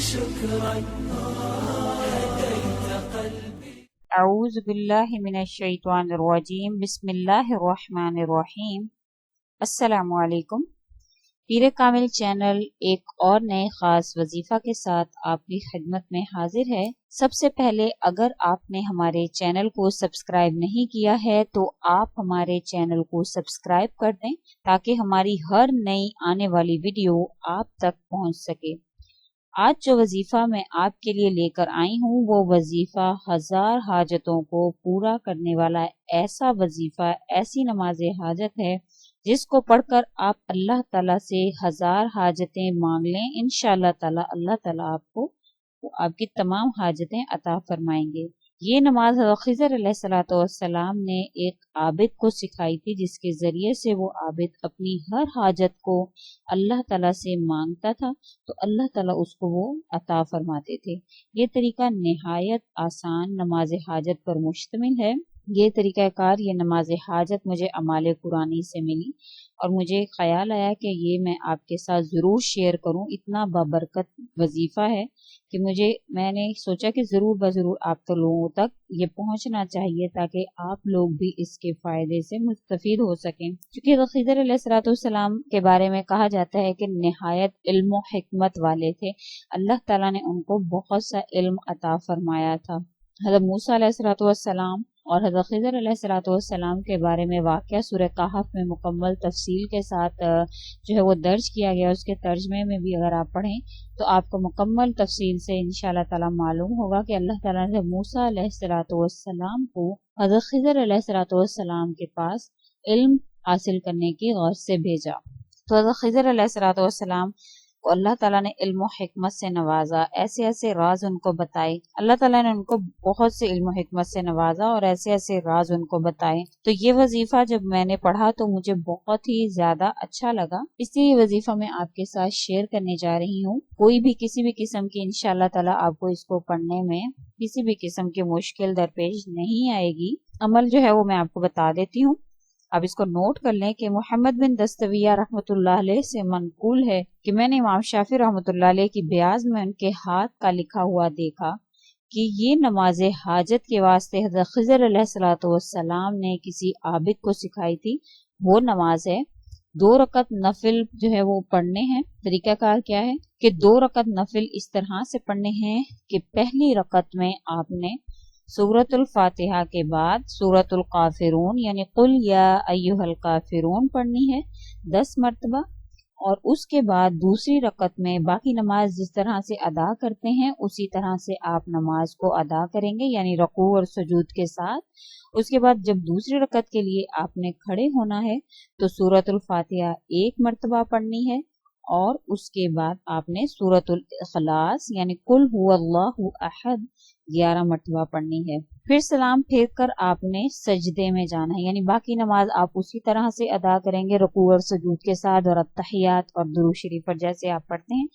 شكرا هديت قلبي. اعوذ باللہ من الشیطان الرجیم، بسم اللہ الرحمن الرحیم۔ السلام علیکم۔ پیر کامل چینل ایک اور نئے خاص وظیفہ کے ساتھ آپ کی خدمت میں حاضر ہے۔ سب سے پہلے اگر آپ نے ہمارے چینل کو سبسکرائب نہیں کیا ہے تو آپ ہمارے چینل کو سبسکرائب کر دیں تاکہ ہماری ہر نئی آنے والی ویڈیو آپ تک پہنچ سکے۔ آج جو وظیفہ میں آپ کے لیے لے کر آئی ہوں وہ وظیفہ 1000 حاجتوں کو پورا کرنے والا ایسا وظیفہ، ایسی نماز حاجت ہے جس کو پڑھ کر آپ اللہ تعالیٰ سے 1000 حاجتیں مانگ لیں، انشاءاللہ تعالیٰ اللہ تعالیٰ آپ کو آپ کی تمام حاجتیں عطا فرمائیں گے۔ یہ نماز حضرت خضر علیہ السلام نے ایک عابد کو سکھائی تھی، جس کے ذریعے سے وہ عابد اپنی ہر حاجت کو اللہ تعالیٰ سے مانگتا تھا تو اللہ تعالیٰ اس کو وہ عطا فرماتے تھے۔ یہ طریقہ نہایت آسان نماز حاجت پر مشتمل ہے۔ یہ طریقہ کار، یہ نماز حاجت مجھے اعمال قرآنی سے ملی اور مجھے خیال آیا کہ یہ میں آپ کے ساتھ ضرور شیئر کروں۔ اتنا بابرکت وظیفہ ہے کہ میں نے سوچا کہ ضرور بضرور آپ تو لوگوں تک یہ پہنچنا چاہیے تاکہ آپ لوگ بھی اس کے فائدے سے مستفید ہو سکیں۔ چونکہ خضر علیہ السلام کے بارے میں کہا جاتا ہے کہ نہایت علم و حکمت والے تھے، اللہ تعالیٰ نے ان کو بہت سا علم عطا فرمایا تھا۔ حضرت موسیٰ علیہ السلام اور حضرت خضر علیہ السلام کے بارے میں واقعہ سورہ کہف میں مکمل تفصیل کے ساتھ جو ہے وہ درج کیا گیا۔ اس کے ترجمے میں بھی اگر آپ پڑھیں تو آپ کو مکمل تفصیل سے انشاءاللہ تعالیٰ معلوم ہوگا کہ اللہ تعالیٰ نے موسیٰ علیہ السلام کو حضرت خضر علیہ السلام کے پاس علم حاصل کرنے کی غرض سے بھیجا۔ تو حضرت خضر علیہ السلام کو اللہ تعالیٰ نے علم و حکمت سے نوازا، ایسے ایسے راز ان کو بتائے۔ اللہ تعالیٰ نے ان کو بہت سے علم و حکمت سے نوازا اور ایسے ایسے راز ان کو بتائے۔ تو یہ وظیفہ جب میں نے پڑھا تو مجھے بہت ہی زیادہ اچھا لگا، اس لیے یہ وظیفہ میں آپ کے ساتھ شیئر کرنے جا رہی ہوں۔ کوئی بھی کسی بھی قسم کی انشاءاللہ تعالیٰ آپ کو اس کو پڑھنے میں کسی بھی قسم کی مشکل درپیش نہیں آئے گی۔ عمل جو ہے وہ میں آپ کو بتا دیتی ہوں، اب اس کو نوٹ کر لیں کہ محمد بن دستویہ رحمۃ اللہ علیہ سے منقول ہے کہ میں نے امام شافعی رحمۃ اللہ علیہ کی بیاض میں ان کے ہاتھ کا لکھا ہوا دیکھا کہ یہ نماز حاجت کے واسطے حضرت خضر علیہ السلام نے کسی عابد کو سکھائی تھی۔ وہ نماز ہے 2 رکعت نفل جو ہے وہ پڑھنے ہیں۔ طریقہ کار کیا ہے کہ 2 رکعت نفل اس طرح سے پڑھنے ہیں کہ پہلی رکعت میں آپ نے سورۃ الفاتحہ کے بعد سورۃ الکافرون یعنی قل یا ایھا الکافرون پڑھنی ہے 10 مرتبہ، اور اس کے بعد دوسری رکعت میں باقی نماز جس طرح سے ادا کرتے ہیں اسی طرح سے آپ نماز کو ادا کریں گے، یعنی رکوع اور سجود کے ساتھ۔ اس کے بعد جب دوسری رکعت کے لیے آپ نے کھڑے ہونا ہے تو سورۃ الفاتحہ 1 مرتبہ پڑھنی ہے، اور اس کے بعد آپ نے سورۃ الاخلاص یعنی قل هو اللہ احد 11 مرتبہ پڑھنی ہے۔ پھر سلام پھیر کر آپ نے سجدے میں جانا ہے، یعنی باقی نماز آپ اسی طرح سے ادا کریں گے رکوع اور سجود کے ساتھ اور التحیات اور درود شریف پر جیسے آپ پڑھتے ہیں۔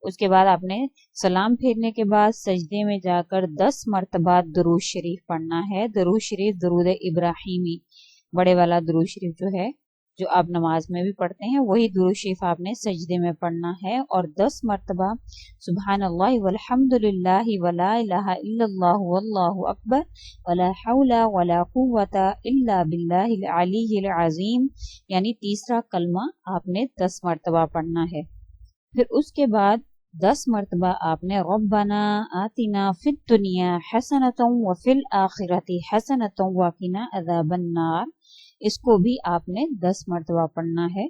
اس کے بعد آپ نے سلام پھیرنے کے بعد سجدے میں جا کر 10 مرتبہ درود شریف پڑھنا ہے۔ درود شریف درود ابراہیمی، بڑے والا درود شریف جو ہے جو آپ نماز میں بھی پڑھتے ہیں وہی درود شریف آپ نے سجدے میں پڑھنا ہے، اور 10 مرتبہ سبحان اللہ والحمد للہ ولا الہ الا اللہ واللہ اکبر ولا حول ولا قوة الا باللہ العلی العظیم یعنی تیسرا کلمہ آپ نے 10 مرتبہ پڑھنا ہے۔ پھر اس کے بعد 10 مرتبہ آپ نے ربنا آتنا فی الدنیا حسنۃ وفی الآخرۃ حسنۃ وقنا عذاب النار، اس کو بھی آپ نے 10 مرتبہ پڑھنا ہے۔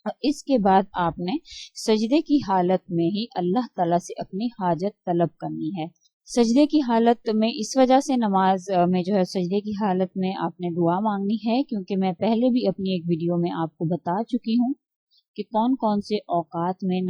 اور اس کے بعد آپ نے سجدے کی حالت میں ہی اللہ تعالیٰ سے اپنی حاجت طلب کرنی ہے۔ سجدے کی حالت میں اس وجہ سے نماز میں جو ہے سجدے کی حالت میں آپ نے دعا مانگنی ہے، کیونکہ میں پہلے بھی اپنی ایک ویڈیو میں آپ کو بتا چکی ہوں کہ کون کون سے اوقات میں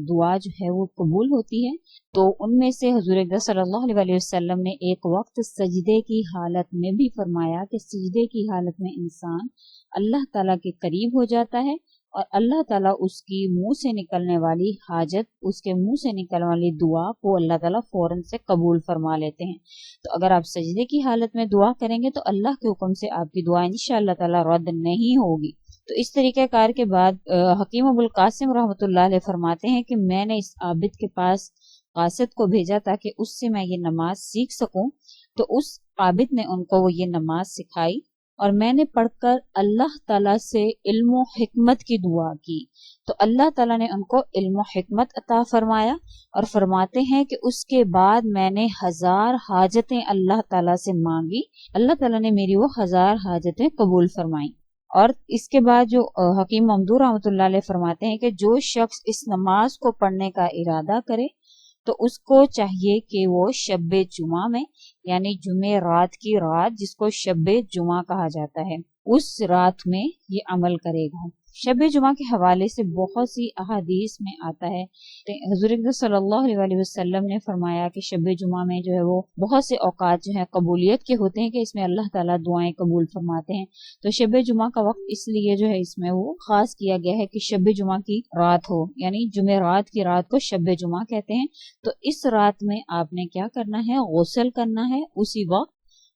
دعا جو ہے وہ قبول ہوتی ہے۔ تو ان میں سے حضور اقدس صلی اللہ علیہ وسلم نے ایک وقت سجدے کی حالت میں بھی فرمایا کہ سجدے کی حالت میں انسان اللہ تعالیٰ کے قریب ہو جاتا ہے اور اللہ تعالیٰ اس کی منہ سے نکلنے والی حاجت، اس کے منہ سے نکلنے والی دعا کو اللہ تعالیٰ فوراً سے قبول فرما لیتے ہیں۔ تو اگر آپ سجدے کی حالت میں دعا کریں گے تو اللہ کے حکم سے آپ کی دعا انشاءاللہ تعالیٰ رد نہیں ہوگی۔ تو اس طریقہ کار کے بعد حکیم ابو القاسم رحمۃ اللہ علیہ فرماتے ہیں کہ میں نے اس عابد کے پاس कासिद को भेजा ताकि उससे मैं ये नमाज सीख सकूं। तो उस आबिद ने उनको वो ये नमाज सिखाई और मैंने पढ़कर अल्लाह ताला से इल्म हिकमत की दुआ की। तो अल्लाह ताला ने उनको इल्म हिकमत अता फरमाया और फरमाते हैं कि उसके बाद मैंने 1000 हाजतें अल्लाह ताला से मांगी, अल्लाह ताला ने मेरी वो 1000 हाजतें कबूल फरमाई। और इसके बाद जो हकीम ममदूह रहमतुल्लाह अलैह फरमाते हैं कि जो शख्स इस नमाज को पढ़ने का इरादा करे तो उसको चाहिए कि वो शब्बे जुमा में, यानी जुमे रात की रात जिसको शब्बे जुमा कहा जाता है, उस रात में ये अमल करेगा। शब्बे जुमा के हवाले से बहुत सी अहादीस में आता है। हुज़ूर अक़दस सल्लल्लाहु अलैहि वसल्लम ने फरमाया कि शब्बे जुमा में जो है वो बहुत से औकात जो है कबूलियत के होते हैं कि इसमें अल्लाह ताला दुआएं कबूल फरमाते हैं। तो शब्बे जुमा का वक्त इसलिए जो है इसमें वो खास किया गया है कि शब्बे जुमा की रात हो, यानी जुमे रात की रात को शब्बे जुमा कहते हैं। तो इस रात में आपने क्या करना है, गुस्ल करना है उसी वक्त,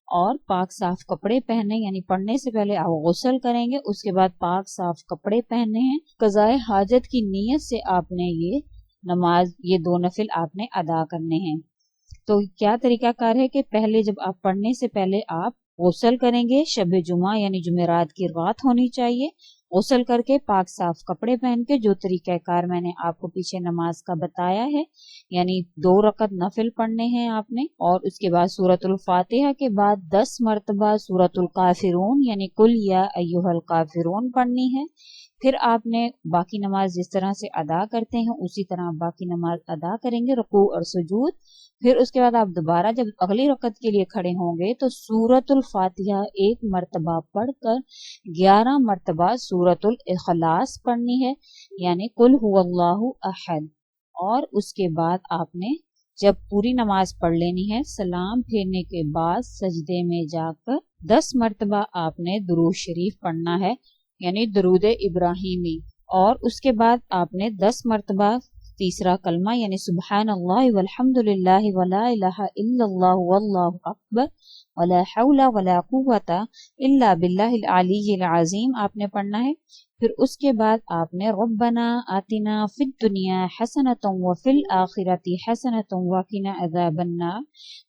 और पाक साफ कपड़े पहने, यानी पढ़ने से पहले आप गुस्ल करेंगे, उसके बाद पाक साफ कपड़े पहनने हैं। कज़ाए हाजत की नीयत से आपने ये नमाज, ये 2 नफिल आपने अदा करने हैं। तो क्या तरीकाकार है कि पहले जब आप पढ़ने से पहले आप गुस्ल करेंगे, शब जुमा यानी जुमेरात की रात होनी चाहिए, गुस्ल करके पाक साफ कपड़े पहन के जो तरीकाकार मैंने आपको पीछे नमाज का बताया है, यानी 2 रकत नफिल पढ़ने हैं आपने, और उसके बाद सूरतुल फातिहा के बाद 10 मरतबा सूरतुल काफिरून यानी कुल या अय्युहल काफिरून पढ़नी है। फिर आपने बाकी नमाज जिस तरह से अदा करते हैं उसी तरह बाकी नमाज अदा करेंगे, रुकू और सुजूद। फिर उसके बाद आप दोबारा जब अगली रकत के लिए खड़े होंगे तो सूरतुल फातिहा 1 मरतबा पढ़कर 11 मरतबा सूरतुल इखलास पढ़नी है, यानी कुल हुवल्लाहु अहद। और उसके बाद आपने जब पूरी नमाज पढ़ लेनी है, सलाम फेरने के बाद सजदे में जाकर 10 मरतबा आपने दुरूद शरीफ पढ़ना है, यानी दरूद इब्राहिमी। और उसके बाद आपने 10 मरतबा तीसरा कलमा यानी सुब्हानल्लाह वल्हम्दुलिल्लाह वला इलाहा इल्लल्लाह वल्लाहु अकबर वला हौला वला कुव्वता इल्ला बिल्लाहिल अलिय्यिल अज़ीम आपने पढ़ना है। फिर उसके बाद आपने रब्बना आतिना फिद दुनिया हसनतुम व फिल आखिरती हसनतुम व क़िना अज़ाबन्नार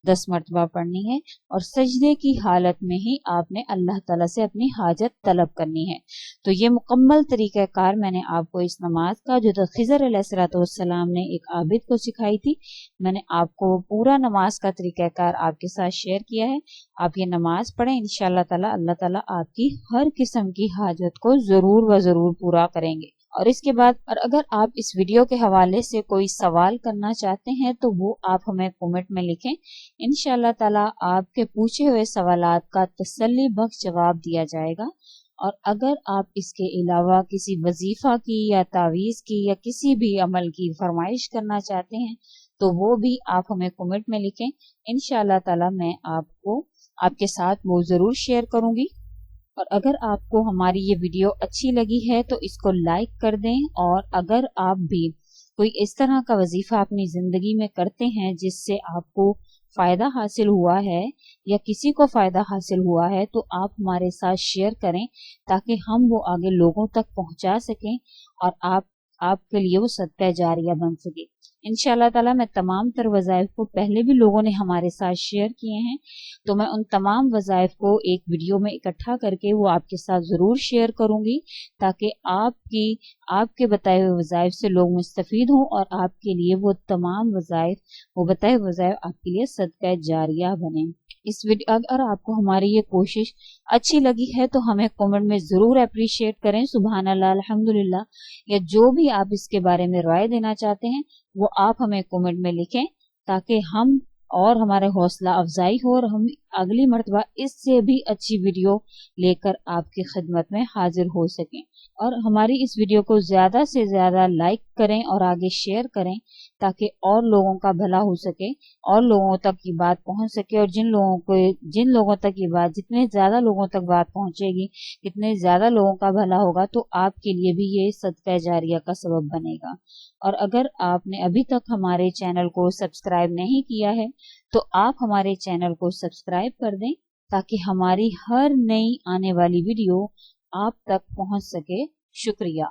10 मरतबा पढ़नी है। और सजदे की हालत में ही आपने अल्लाह ताला से अपनी हाजत तलब करनी है। तो ये मुकम्मल तरीक़ाकार मैंने आपको इस नमाज का, जो खिज़र अलैहिस्सलाम ने एक आबिद को सिखाई थी, मैंने आपको पूरा नमाज का तरीक़ाकार आपके साथ शेयर किया है। आप ये नमाज पढ़ें, इंशाअल्लाह ताला अल्लाह ताला आपकी हर किस्म की हाजत को जरूर व जरूर पूरा करेंगे। और इसके बाद अगर आप इस वीडियो के हवाले से कोई सवाल करना चाहते हैं तो वो आप हमें कमेंट में लिखें, इंशाअल्लाह ताला आपके पूछे हुए सवालात का तसल्ली बख्श जवाब दिया जाएगा। और अगर आप इसके अलावा किसी वजीफा की या तावीज़ की या किसी भी अमल की फरमाइश करना चाहते हैं तो वो भी आप हमें कमेंट में लिखें, इंशाअल्लाह ताला मैं आपको आपके साथ वो जरूर शेयर करूंगी। और अगर आपको हमारी ये वीडियो अच्छी लगी है तो इसको लाइक कर दें। और अगर आप भी कोई इस तरह का वजीफा अपनी जिंदगी में करते हैं जिससे आपको फायदा हासिल हुआ है या किसी को फायदा हासिल हुआ है तो आप हमारे साथ शेयर करें ताकि हम वो आगे लोगों तक पहुंचा सकें और आपके लिए वो सदका जारिया बन सके। इंशाअल्लाह ताला मैं तमाम तर वज़ाइफ को पहले भी लोगों ने हमारे साथ शेयर किए हैं, तो मैं उन तमाम वज़ाइफ को एक वीडियो में इकट्ठा करके वो आपके साथ ज़रूर शेयर करूंगी ताकि आपके बताए हुए वज़ाइफ से लोग मुस्तफ़ीद हों और आपके लिए वो तमाम वज़ाइफ, वो बताए हुए वज़ाइफ आपके लिए सदका जारिया बने। इस वीडियो अगर आपको हमारी ये कोशिश अच्छी लगी है तो हमें कमेंट में जरूर अप्रिशिएट करें, सुभान अल्लाह अल्हम्दुलिल्लाह, या जो भी आप इसके बारे में राय देना चाहते हैं वो आप हमें कमेंट में लिखें ताकि हम और हमारे हौसला अफजाई हो और हम अगली मर्तबा इससे भी अच्छी वीडियो लेकर आपकी खिदमत में हाजिर हो सकें। और हमारी इस वीडियो को ज्यादा से ज्यादा लाइक करें और आगे शेयर करें ताकि और लोगों का भला हो सके और लोगों तक ये बात पहुंच सके। और जिन लोगों तक ये बात, जितने ज्यादा लोगों तक बात पहुंचेगी, जितने ज्यादा लोगों का भला होगा तो आपके लिए भी ये सदका जारिया का सबब बनेगा। और अगर आपने अभी तक हमारे चैनल को सब्सक्राइब नहीं किया है तो आप हमारे चैनल को सब्सक्राइब कर दें ताकि हमारी हर नई आने वाली वीडियो आप तक पहुंच सके। शुक्रिया।